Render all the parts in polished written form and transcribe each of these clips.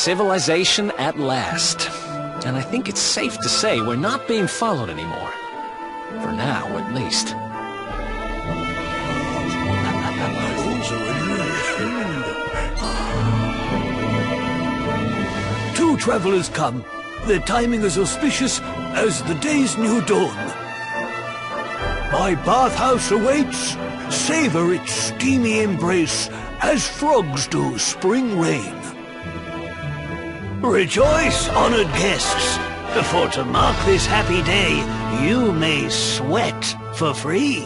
Civilization at last. And I think it's safe to say we're not being followed anymore. For now, at least. Two travelers come. Their timing is auspicious as the day's new dawn. My bathhouse awaits. Savor its steamy embrace as frogs do spring rain. Rejoice, honored guests, for to mark this happy day, you may sweat for free.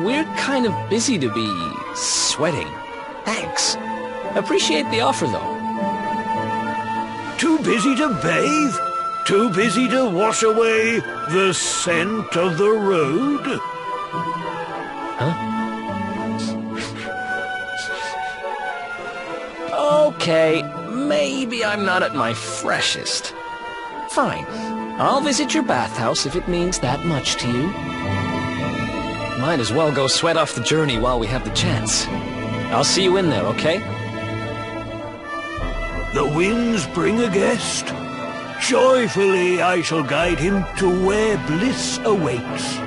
We're kind of busy to be sweating. Thanks. Appreciate the offer, though. Too busy to bathe? Too busy to wash away the scent of the road? Huh? Okay, maybe I'm not at my freshest. Fine. I'll visit your bathhouse if it means that much to you. Might as well go sweat off the journey while we have the chance. I'll see you in there, okay? The winds bring a guest. Joyfully I shall guide him to where bliss awaits.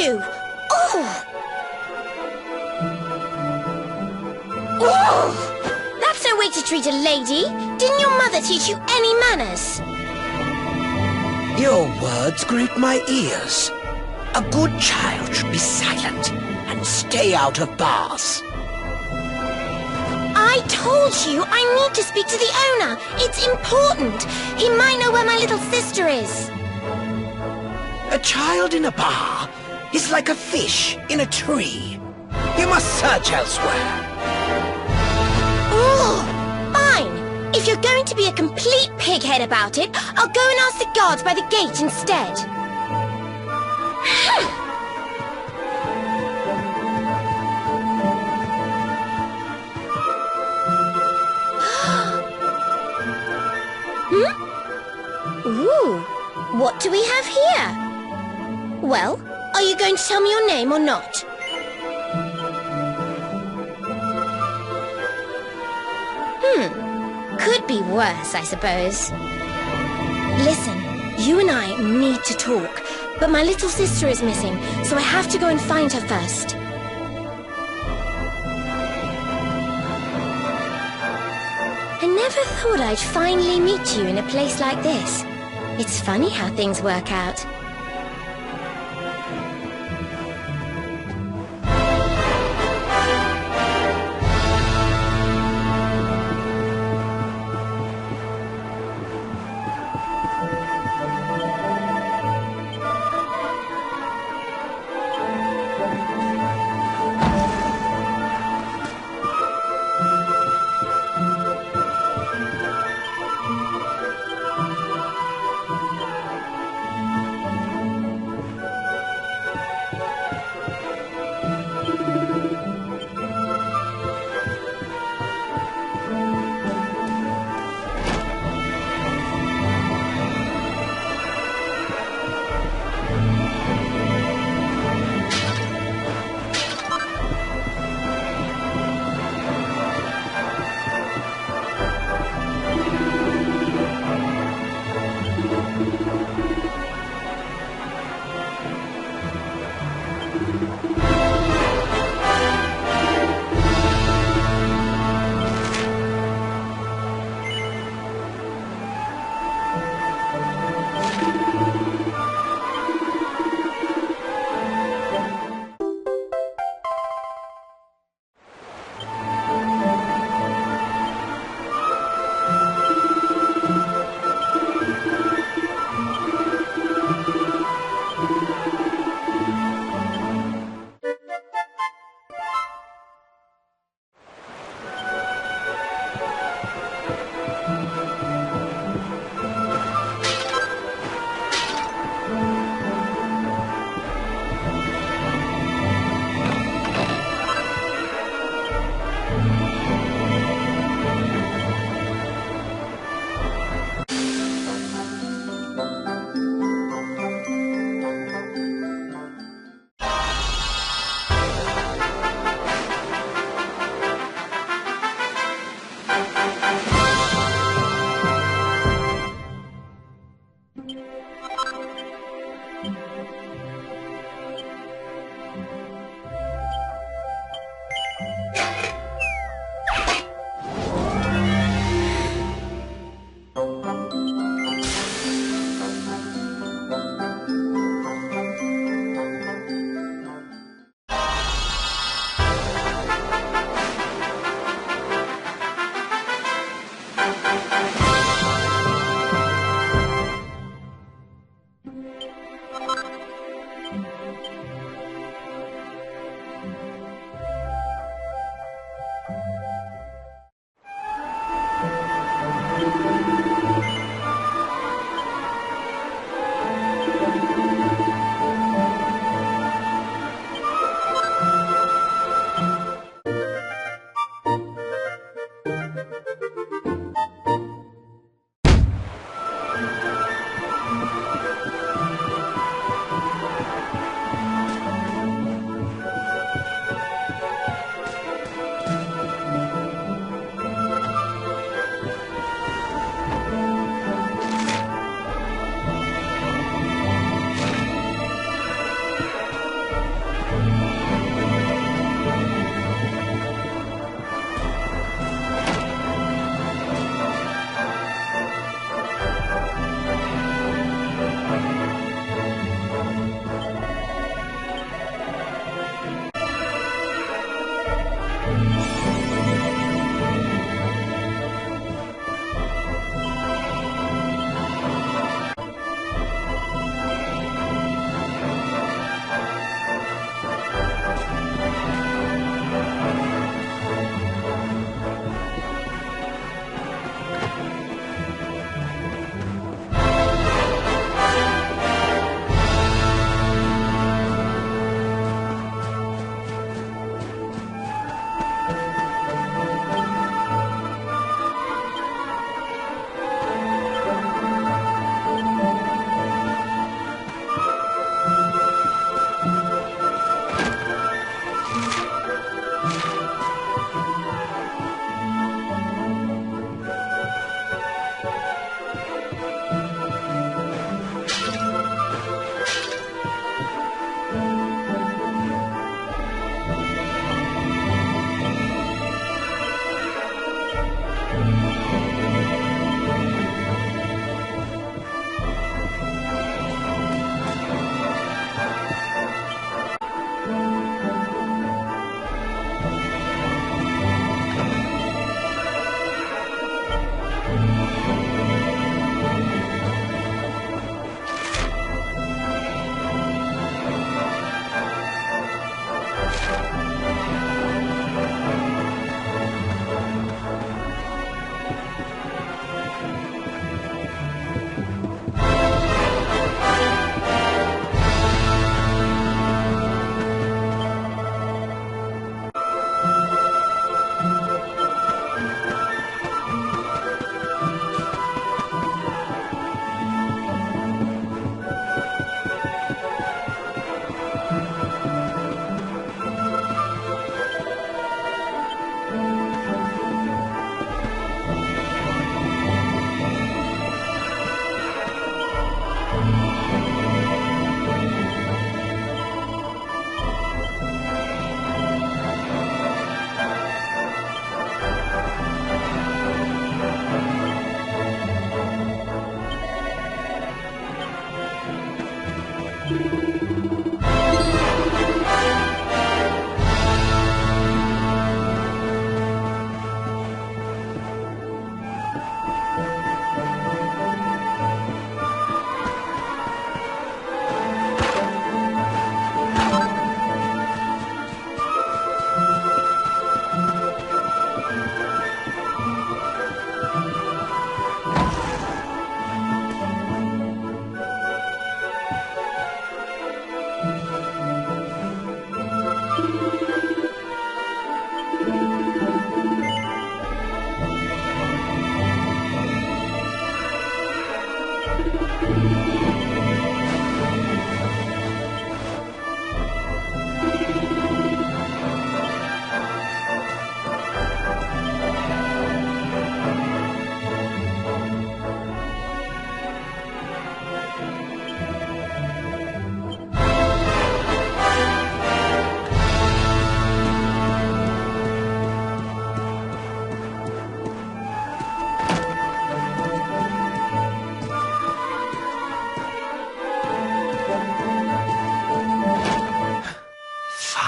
you! Oh! Oh! That's no way to treat a lady! Didn't your mother teach you any manners? Your words grate my ears. A good child should be silent and stay out of bars. I I told you I need to speak to the owner. It's important. He might know where my little sister is. A child in a bar is like a fish in a tree. You must search elsewhere. Oh, fine. If you're going to be a complete pighead about it, I'll go and ask the guards by the gate instead. Ooh, what do we have here? Well, are you going to tell me your name or not? Could be worse, I suppose. Listen, you and I need to talk, but my little sister is missing, so I have to go and find her first. I never thought I'd finally meet you in a place like this. It's funny how things work out.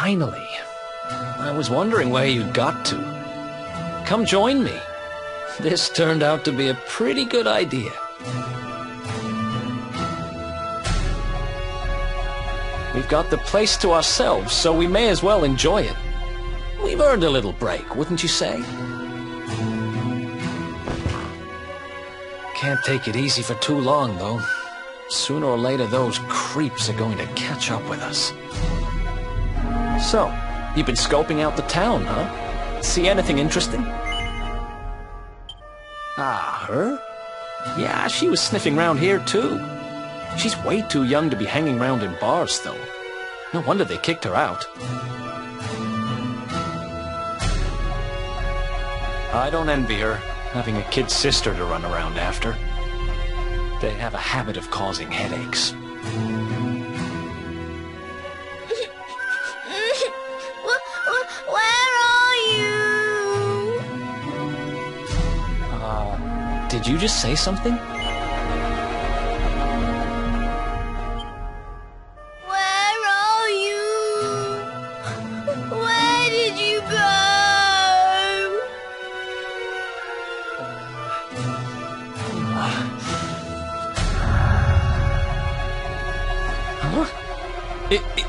Finally. I was wondering where you'd got to. Come join me. This turned out to be a pretty good idea. We've got the place to ourselves, so we may as well enjoy it. We've earned a little break, wouldn't you say? Can't take it easy for too long, though. Sooner or later, those creeps are going to catch up with us. So, you've been scoping out the town, huh? See anything interesting? Ah, her? Yeah, she was sniffing around here, too. She's way too young to be hanging around in bars, though. No wonder they kicked her out. I don't envy her, having a kid sister to run around after. They have a habit of causing headaches. Where are you? Did you just say something?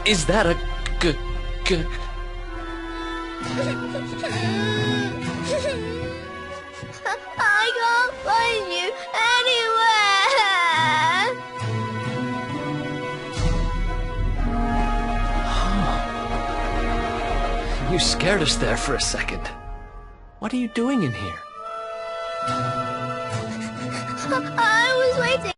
Is that a I can't find you anywhere! You scared us there for a second. What are you doing in here? I was waiting.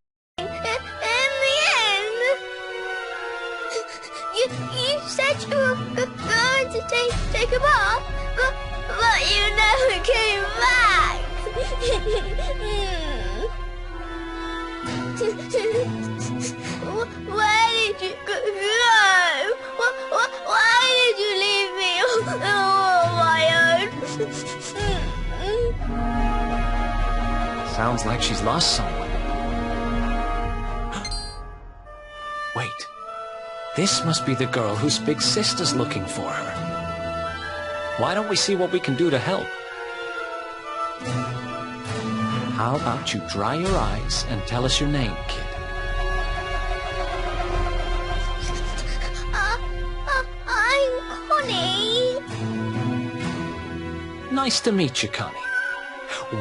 You said you were going to take a bath, but you never came back. Where did you go? Why did you leave me all on my own? Sounds like she's lost someone. Wait. This must be the girl whose big sister's looking for her. Why don't we see what we can do to help? How about you dry your eyes and tell us your name, kid? I'm Connie. Nice to meet you, Connie.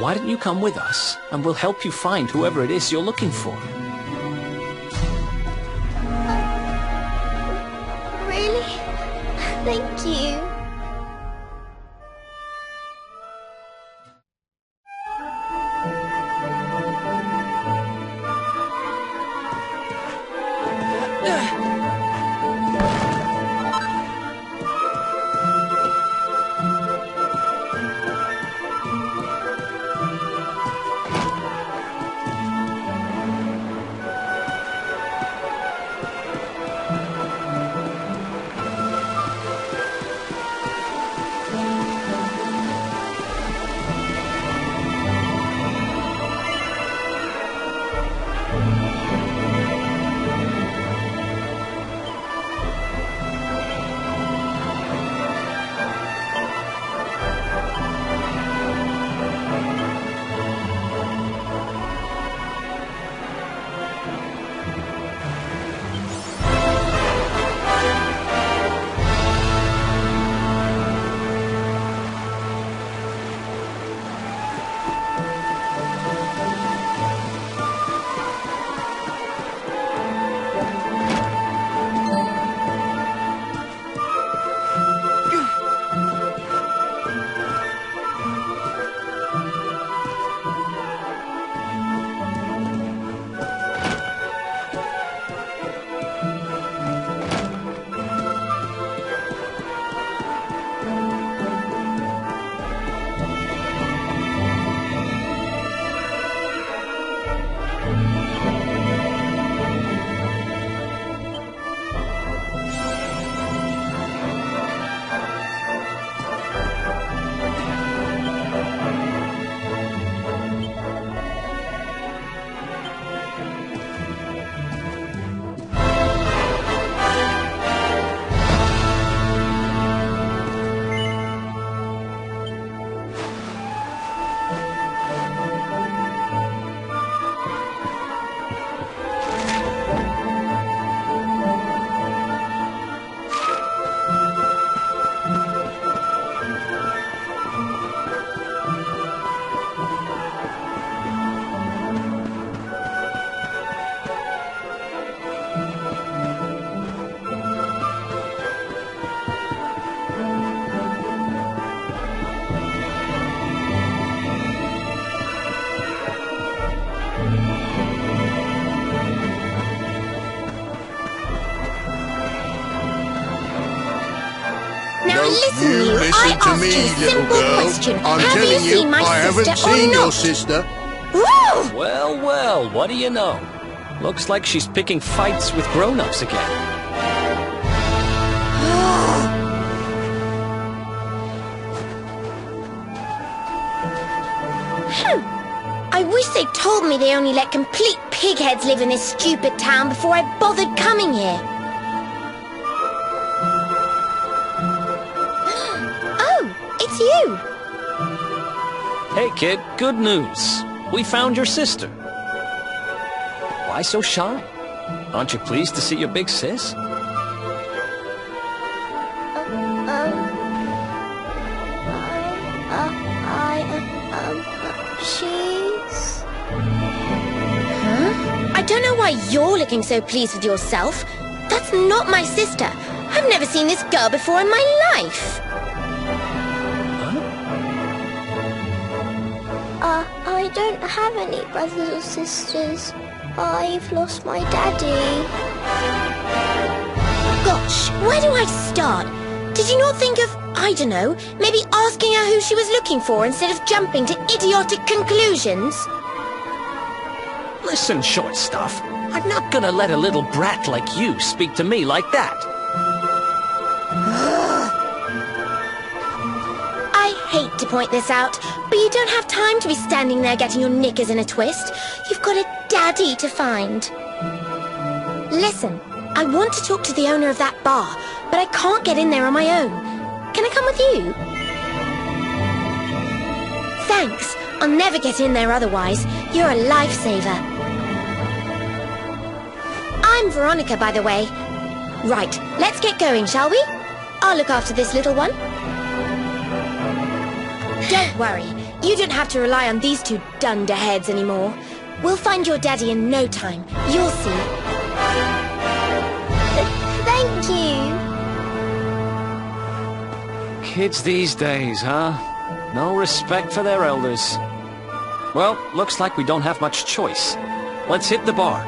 Why don't you come with us, and we'll help you find whoever it is you're looking for. Really? Thank you. Listen, you I listen to asked me, you a little simple girl. question. I'm Have telling you seen my I haven't sister or seen your not? sister. Woo! Well, well, what do you know? Looks like she's picking fights with grown-ups again. I wish they told me they only let complete pigheads live in this stupid town before I bothered coming here. Oh, it's you. Hey, kid, good news. We found your sister. Why so shy? Aren't you pleased to see your big sis? She's... Huh? I don't know why you're looking so pleased with yourself. That's not my sister. I've never seen this girl before in my life. I don't have any brothers or sisters. I've lost my daddy. Gosh, where do I start? Did you not think of, I don't know, maybe asking her who she was looking for instead of jumping to idiotic conclusions? Listen, short stuff. I'm not gonna let a little brat like you speak to me like that. I hate to point this out, but you don't have time to be standing there getting your knickers in a twist. You've got a daddy to find. Listen, I want to talk to the owner of that bar, but I can't get in there on my own. Can I come with you? Thanks. I'll never get in there otherwise. You're a lifesaver. I'm Veronica, by the way. Right, let's get going, shall we? I'll look after this little one. Don't worry. You don't have to rely on these two dunderheads anymore. We'll find your daddy in no time. You'll see. Thank you. Kids these days, huh? No respect for their elders. Well, looks like we don't have much choice. Let's hit the bar.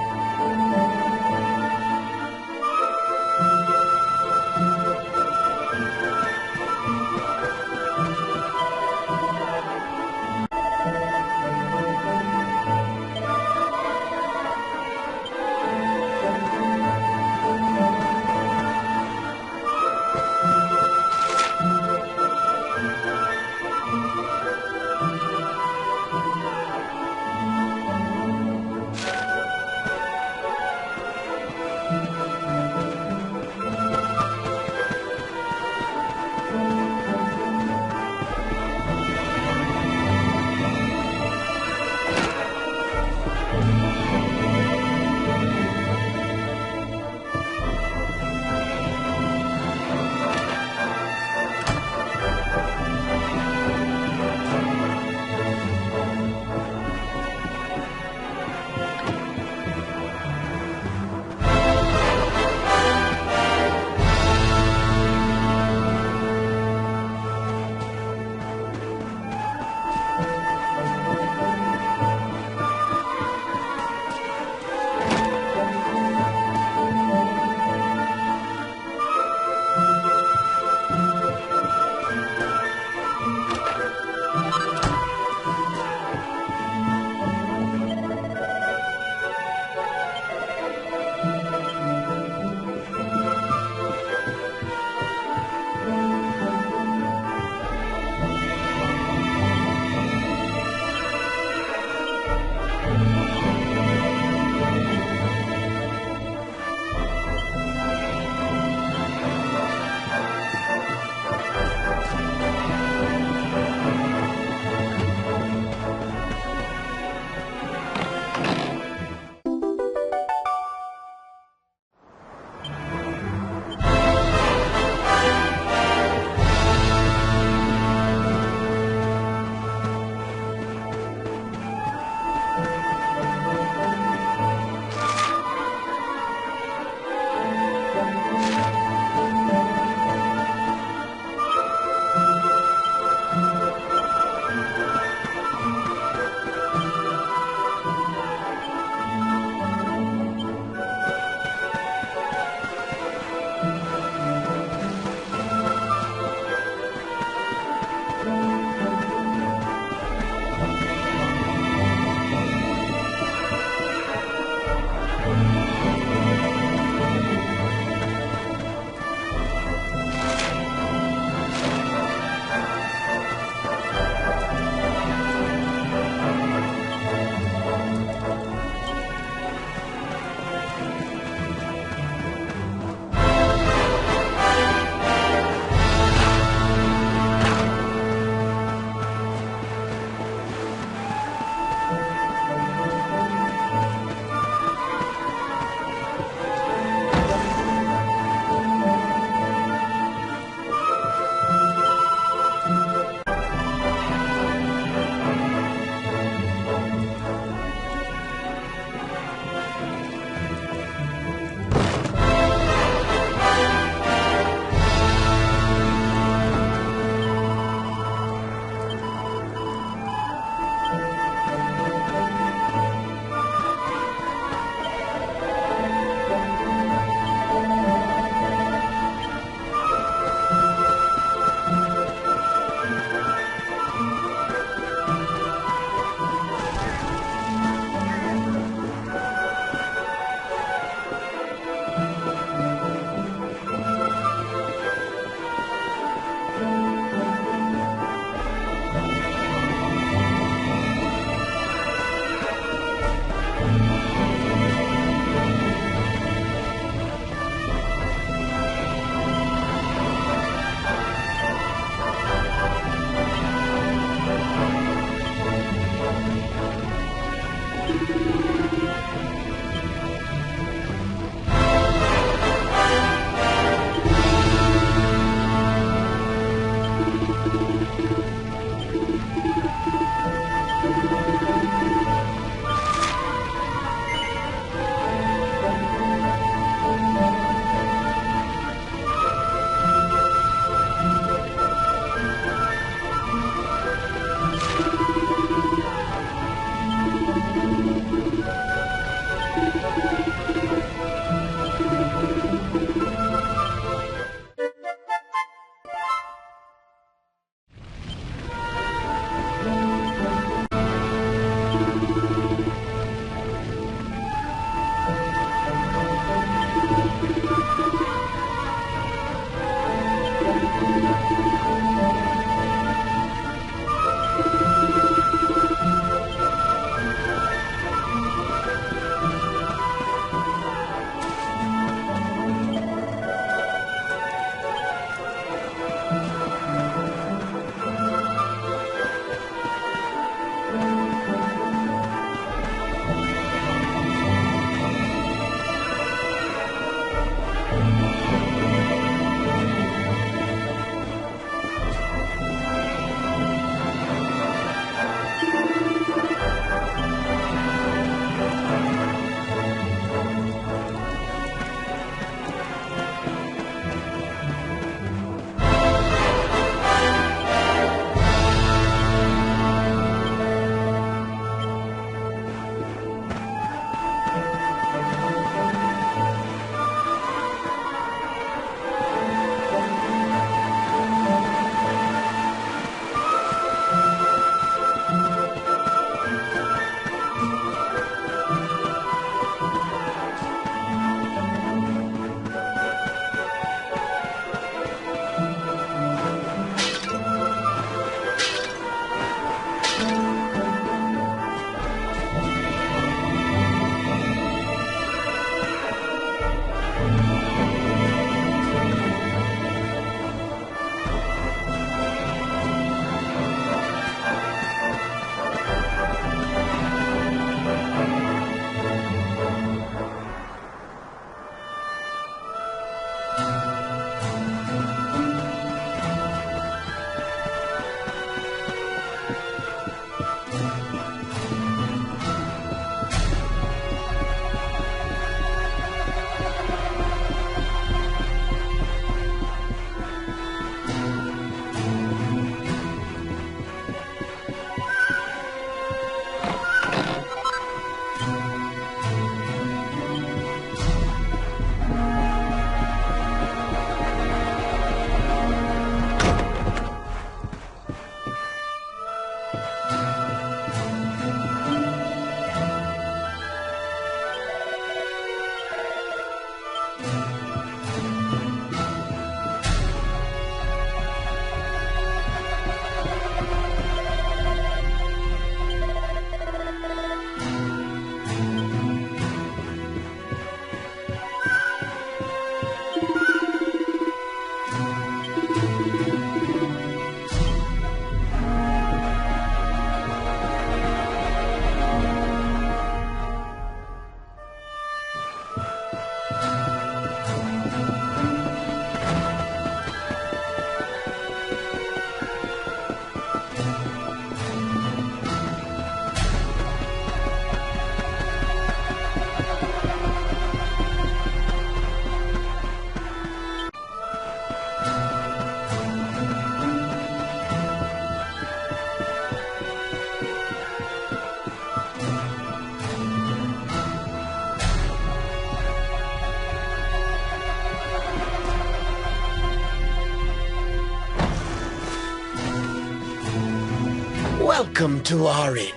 Welcome to our inn,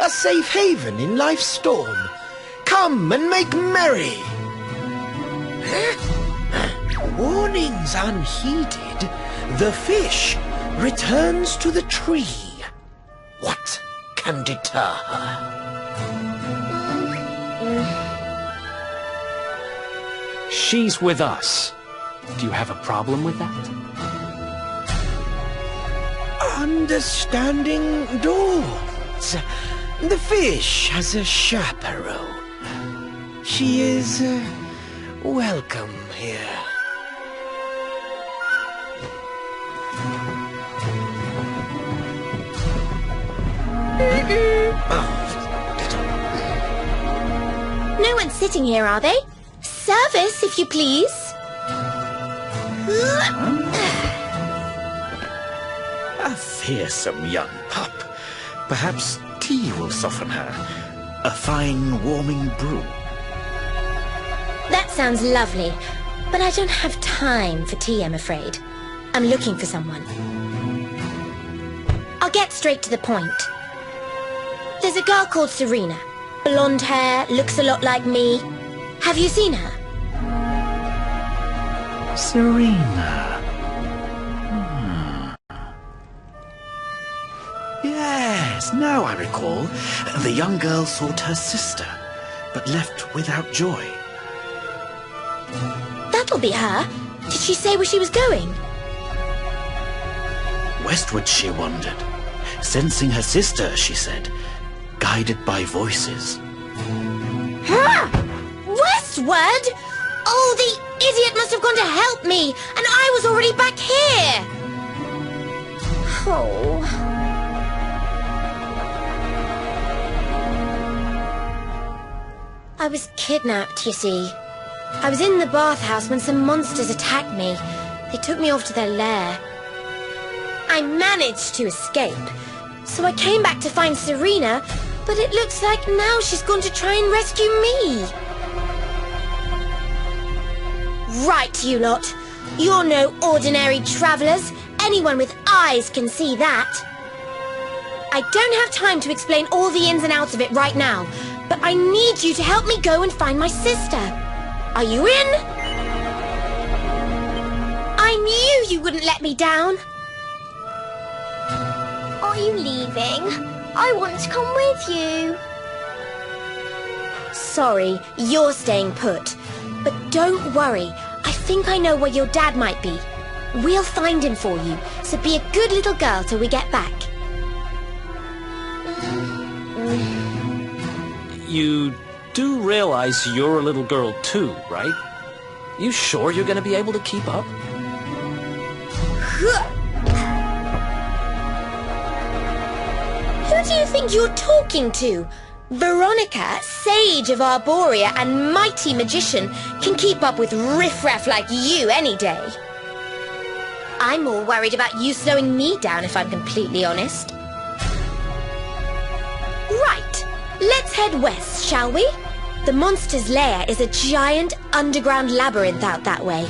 a safe haven in life's storm. Come and make merry. Warnings unheeded, the fish returns to the tree. What can deter her? She's with us. Do you have a problem with that? Understanding dawns. The fish has a chaperone. She is welcome here. No one's sitting here, are they? Service, if you please. A fearsome young pup. Perhaps tea will soften her. A fine warming brew. That sounds lovely, but I don't have time for tea, I'm afraid. I'm looking for someone. I'll get straight to the point. There's a girl called Serena. Blonde hair, looks a lot like me. Have you seen her? Serena. Yes, now I recall. The young girl sought her sister, but left without joy. That'll be her. Did she say where she was going? Westward she wandered, sensing her sister, she said, guided by voices. Huh? Westward? Oh, the idiot must have gone to help me, and I was already back here. Oh. I was kidnapped, you see. I was in the bathhouse when some monsters attacked me. They took me off to their lair. I managed to escape, so I came back to find Serena, but it looks like now she's gone to try and rescue me. Right, you lot. You're no ordinary travellers. Anyone with eyes can see that. I don't have time to explain all the ins and outs of it right now, but I need you to help me go and find my sister. Are you in? I knew you wouldn't let me down. Are you leaving? I want to come with you. Sorry, you're staying put. But don't worry, I think I know where your dad might be. We'll find him for you, so be a good little girl till we get back. You do realize you're a little girl too, right? You sure you're gonna be able to keep up? Who do you think you're talking to? Veronica, sage of Arborea and mighty magician, can keep up with riffraff like you any day. I'm more worried about you slowing me down, if I'm completely honest. Right, let's head west, shall we? The monster's lair is a giant underground labyrinth out that way.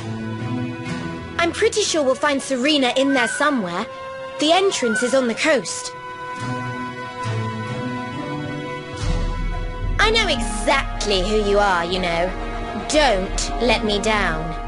I'm pretty sure we'll find Serena in there somewhere. The entrance is on the coast. I know exactly who you are, you know. Don't let me down.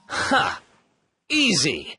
Ha! Easy!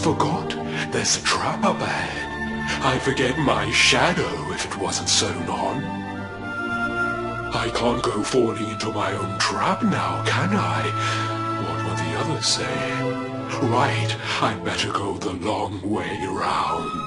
forgot. There's a trap up ahead. I'd forget my shadow if it wasn't sewn on. I can't go falling into my own trap now, can I? What will the others say? Right, I'd better go the long way round.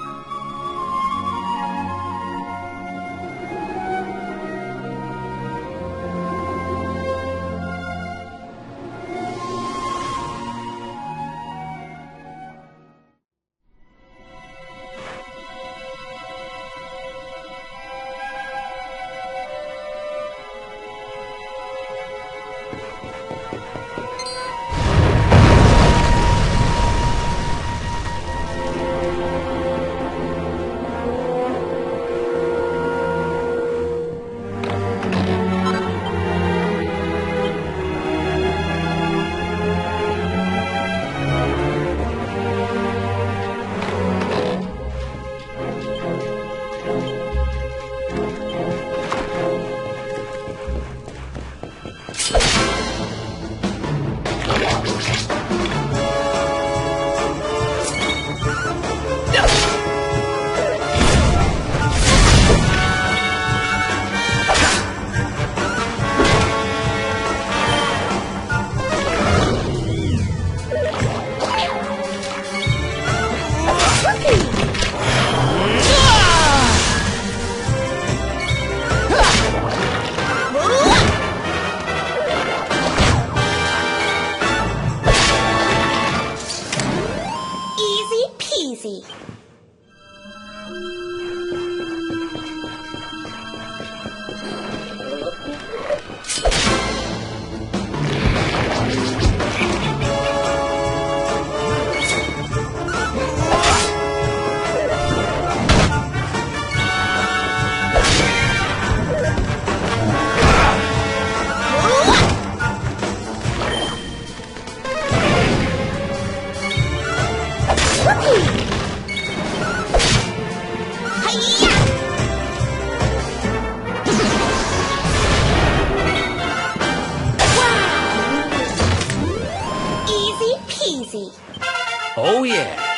Easy. Oh, yeah.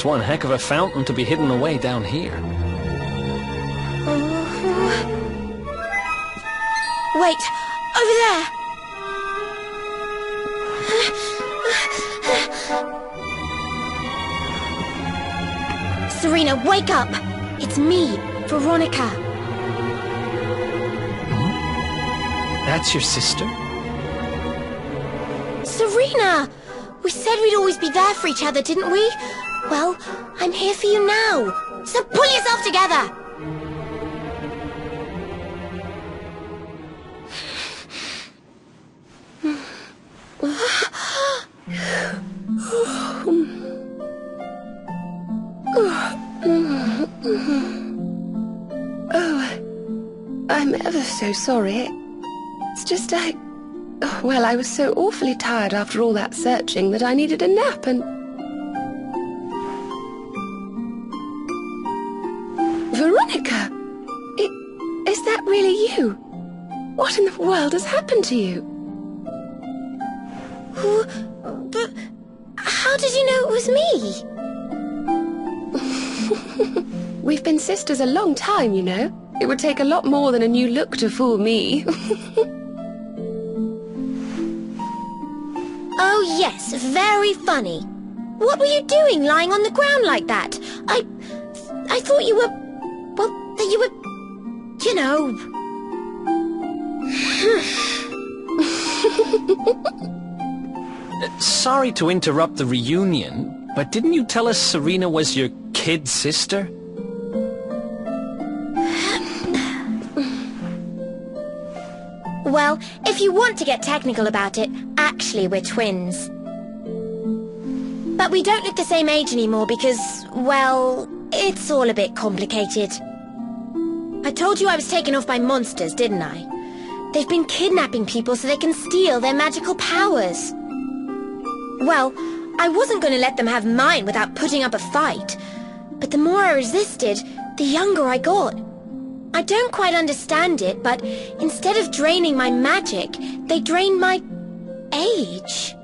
one heck of a fountain to be hidden away down here. Wait, over there! Serena, wake up! It's me, Veronica. That's your sister? Serena! We said we'd always be there for each other, didn't we? Well, I'm here for you now. So pull yourself together! Oh, I'm ever so sorry. It's just well, I was so awfully tired after all that searching that I needed a nap and... Veronica! Is that really you? What in the world has happened to you? But how did you know it was me? We've been sisters a long time, you know. It would take a lot more than a new look to fool me. Oh yes, very funny. What were you doing lying on the ground like that? I thought you were... well, that you were... you know... Sorry to interrupt the reunion, but didn't you tell us Serena was your kid sister? Well, if you want to get technical about it, actually we're twins. But we don't look the same age anymore because, well, it's all a bit complicated. I told you I was taken off by monsters, didn't I? They've been kidnapping people so they can steal their magical powers. Well, I wasn't going to let them have mine without putting up a fight. But the more I resisted, the younger I got. I don't quite understand it, but instead of draining my magic, they drain my age.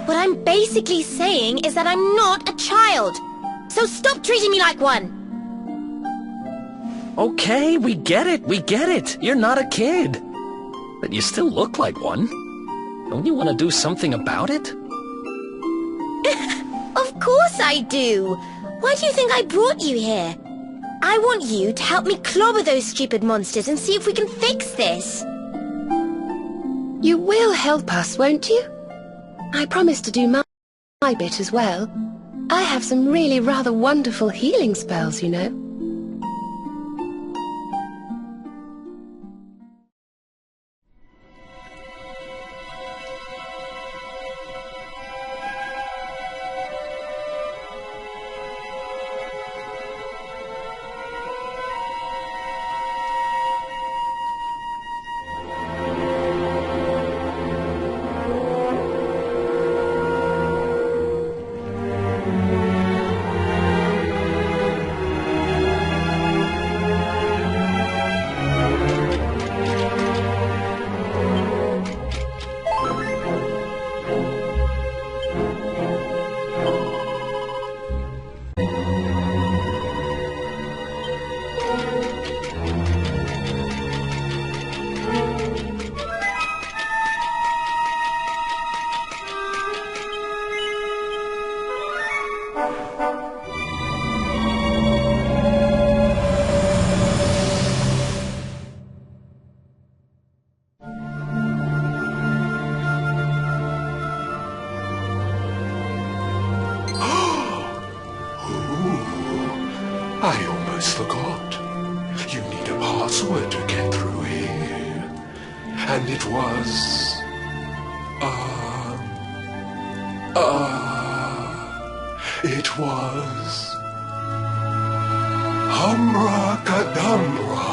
What I'm basically saying is that I'm not a child. So stop treating me like one. Okay, we get it. You're not a kid. But you still look like one. Don't you want to do something about it? Of course I do. Why do you think I brought you here? I want you to help me clobber those stupid monsters and see if we can fix this. You will help us, won't you? I promise to do my bit as well. I have some really rather wonderful healing spells, you know. I almost forgot. You need a password to get through here. And it was... it was... Humracadabra.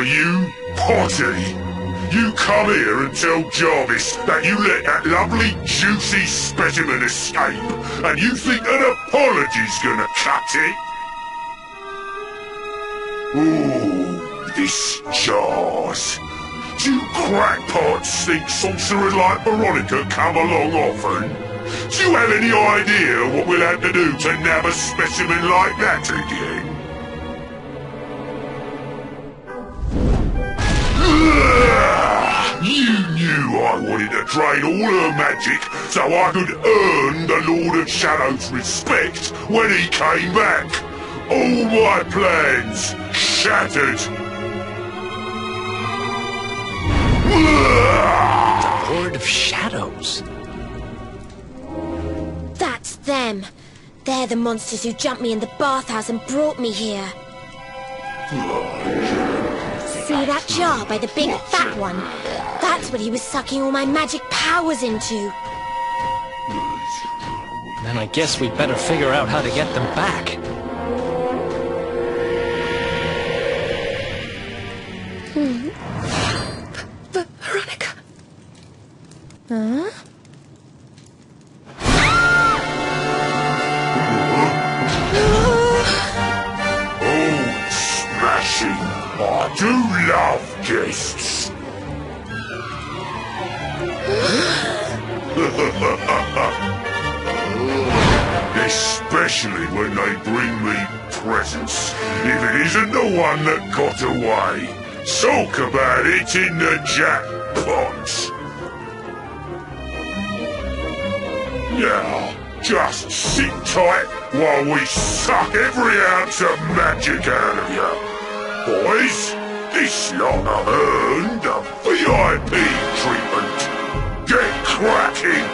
you, Potty? You come here and tell Jarvis that you let that lovely, juicy specimen escape, and you think an apology's gonna cut it? Ooh, this jars. Do crackpots think sorcerers like Veronica come along often? Do you have any idea what we'll have to do to nab a specimen like that again? You knew I wanted to drain all her magic so I could earn the Lord of Shadow's respect when he came back. All my plans shattered. The Lord of Shadows. That's them. They're the monsters who jumped me in the bathhouse and brought me here. See that jar by the big fat one? That's what he was sucking all my magic powers into. Then I guess we'd better figure out how to get them back. Veronica. Huh? Oh, smashing! I do love guests! Especially when they bring me presents, if it isn't the one that got away. Talk about it in the jackpot! Now, just sit tight while we suck every ounce of magic out of you. Boys, this lot have earned a VIP treatment. Get cracking!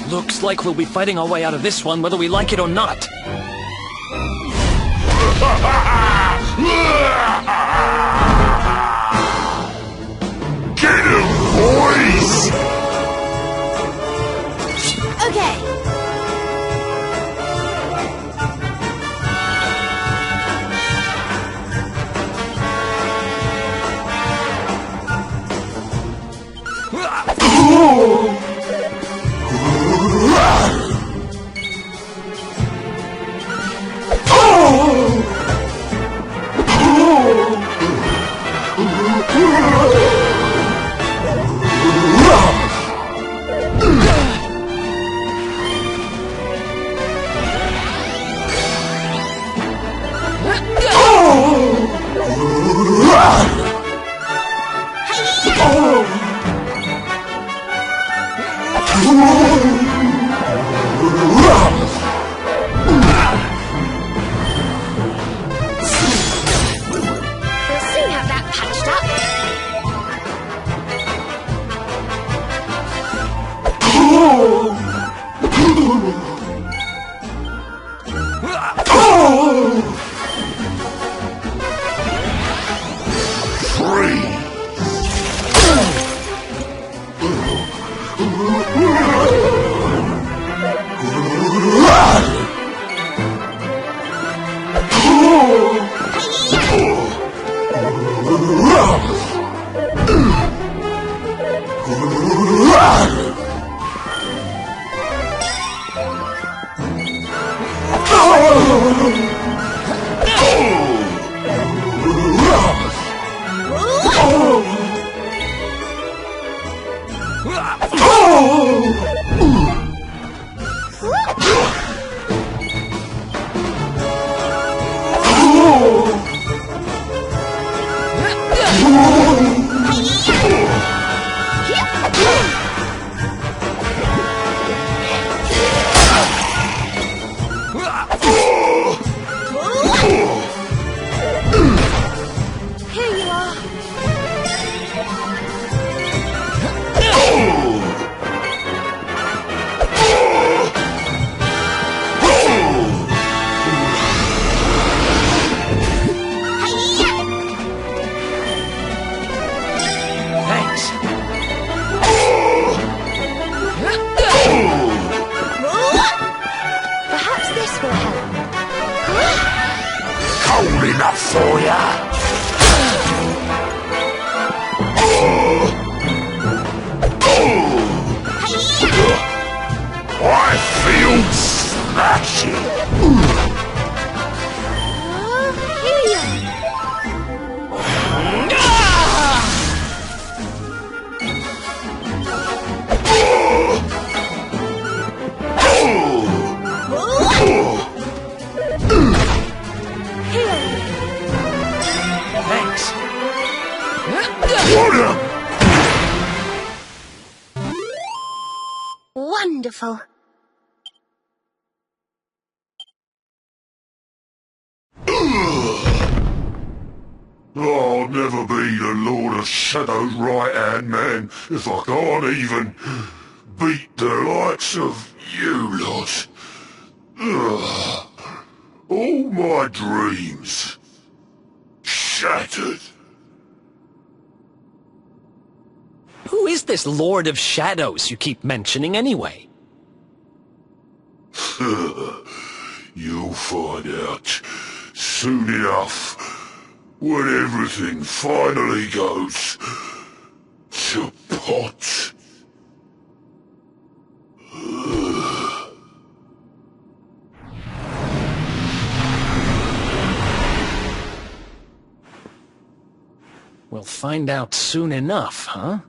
Looks like we'll be fighting our way out of this one whether we like it or not. Get him, boys! Okay. Wonderful. I'll never be the Lord of Shadow's right-hand man if I can't even beat the likes of you lot. Ugh. All my dreams shattered. Who is this Lord of Shadows you keep mentioning anyway? You'll find out soon enough when everything finally goes to pot. We'll find out soon enough, huh?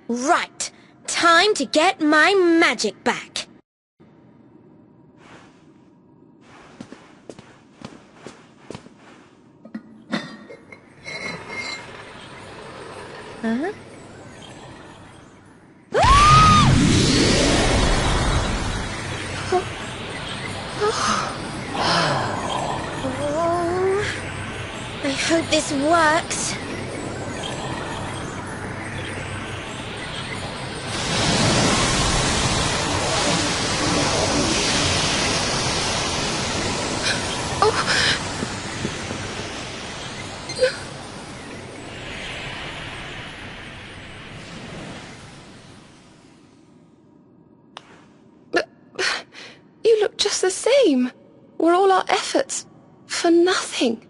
Right. Time to get my magic back. Huh? Oh, I hope this works. You look just the same. Were all our efforts for nothing?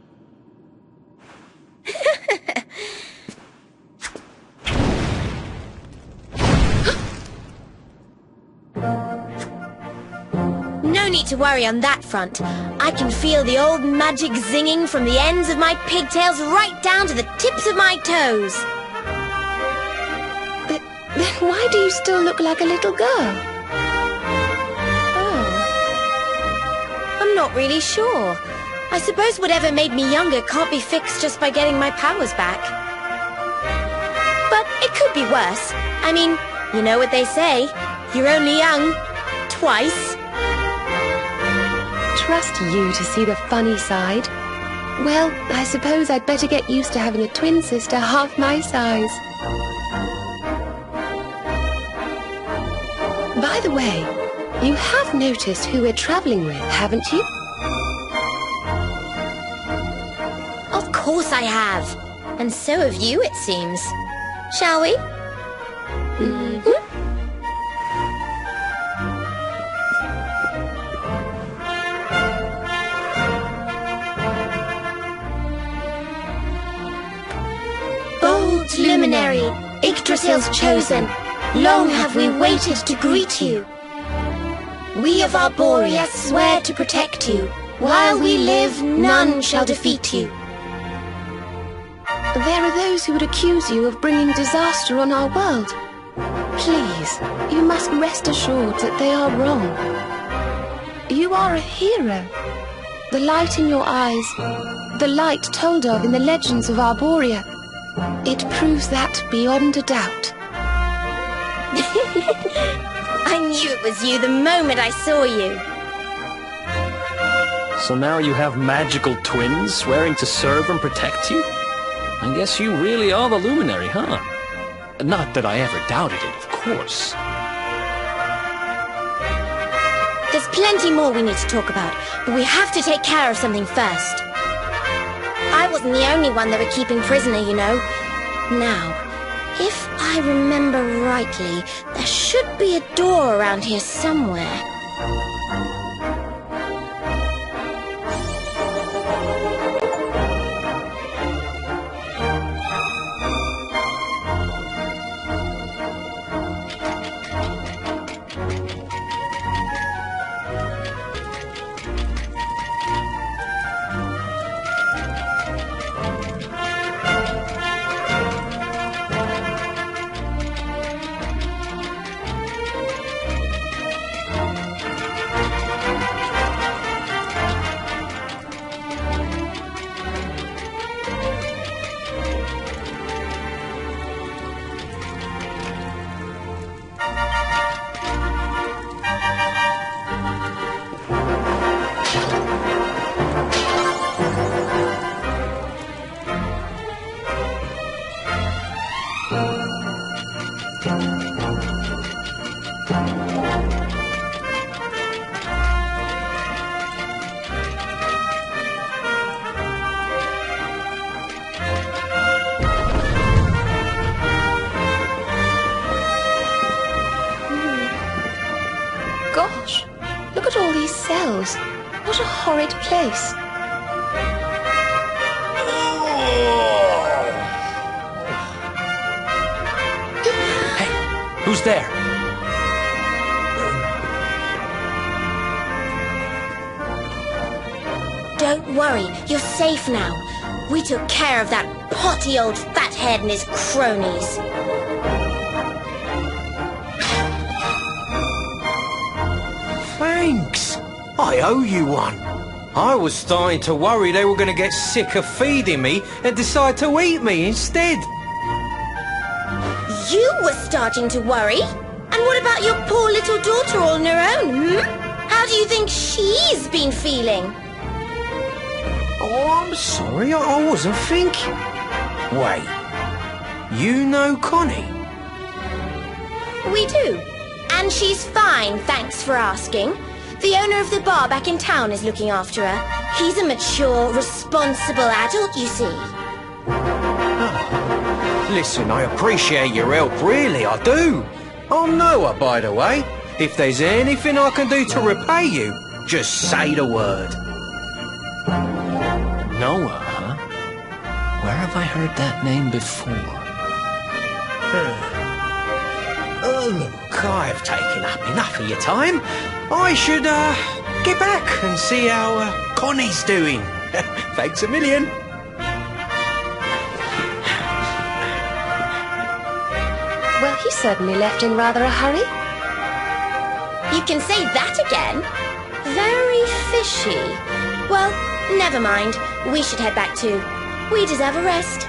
No need to worry on that front. I can feel the old magic zinging from the ends of my pigtails right down to the tips of my toes. But then why do you still look like a little girl? I'm not really sure. I suppose whatever made me younger can't be fixed just by getting my powers back. But it could be worse. I mean, you know what they say. You're only young twice. Trust you to see the funny side. Well, I suppose I'd better get used to having a twin sister half my size. By the way, you have noticed who we're traveling with, haven't you? Of course I have. And so have you, it seems. Shall we? Mm-hmm. Bold luminary, Yggdrasil's chosen, long have we waited to greet you. We of Arborea swear to protect you. While we live, none shall defeat you. There are those who would accuse you of bringing disaster on our world. Please, you must rest assured that they are wrong. You are a hero. The light in your eyes, the light told of in the legends of Arborea, it proves that beyond a doubt. I knew it was you the moment I saw you. So now you have magical twins swearing to serve and protect you? I guess you really are the luminary, huh? Not that I ever doubted it, of course. There's plenty more we need to talk about, but we have to take care of something first. I wasn't the only one they were keeping prisoner, you know. Now, if I remember rightly, there should be a door around here somewhere. gosh, look at all these cells. What a horrid place. Hey, who's there? Don't worry, you're safe now. We took care of that potty old fathead and his cronies. Thanks. I owe you one. I was starting to worry they were going to get sick of feeding me and decide to eat me instead. You were starting to worry? And what about your poor little daughter all on her own, How do you think she's been feeling? Oh, I'm sorry, I wasn't thinking. Wait, you know Connie? We do. And she's fine, thanks for asking. The owner of the bar back in town is looking after her. He's a mature, responsible adult, you see. Listen, I appreciate your help, really, I do. I'm Noah, by the way. If there's anything I can do to repay you, just say the word. Noah, huh? Where have I heard that name before? Oh, look, I've taken up enough of your time. I should, get back and see how, Connie's doing. Thanks a million. Well, he certainly left in rather a hurry. You can say that again. Very fishy. Well, never mind. We should head back too. We deserve a rest.